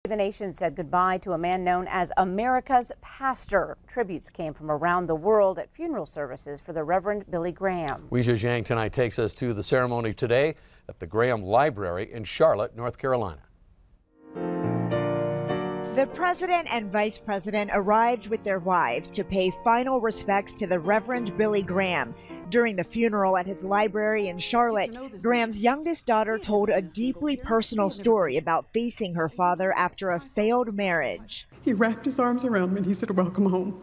The nation said goodbye to a man known as America's pastor. Tributes came from around the world at funeral services for the Reverend Billy Graham. Weijia Jiang tonight takes us to the ceremony today at the Graham Library in Charlotte, North Carolina. The president and vice president arrived with their wives to pay final respects to the Reverend Billy Graham. During the funeral at his library in Charlotte, Graham's youngest daughter told a deeply personal story about facing her father after a failed marriage. He wrapped his arms around me and he said, "Welcome home."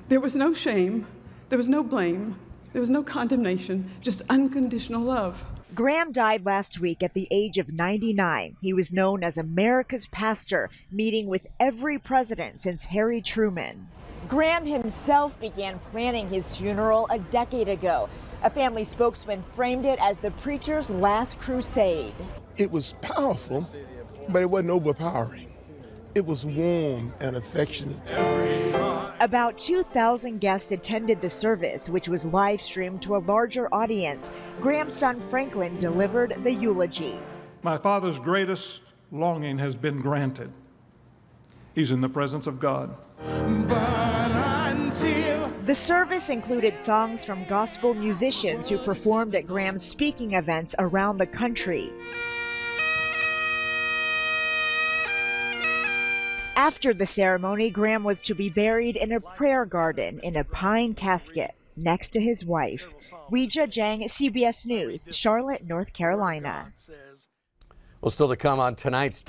There was no shame, there was no blame, there was no condemnation, just unconditional love. Graham died last week at the age of 99. He was known as America's pastor, meeting with every president since Harry Truman. Graham himself began planning his funeral a decade ago. A family spokesman framed it as the preacher's last crusade. It was powerful, but it wasn't overpowering. It was warm and affectionate. About 2,000 guests attended the service, which was live streamed to a larger audience. Graham's son Franklin delivered the eulogy. My father's greatest longing has been granted. He's in the presence of God. The service included songs from gospel musicians who performed at Graham's speaking events around the country. After the ceremony, Graham was to be buried in a prayer garden in a pine casket next to his wife. Weijia Jiang, CBS News, Charlotte, North Carolina. Well, still to come on tonight's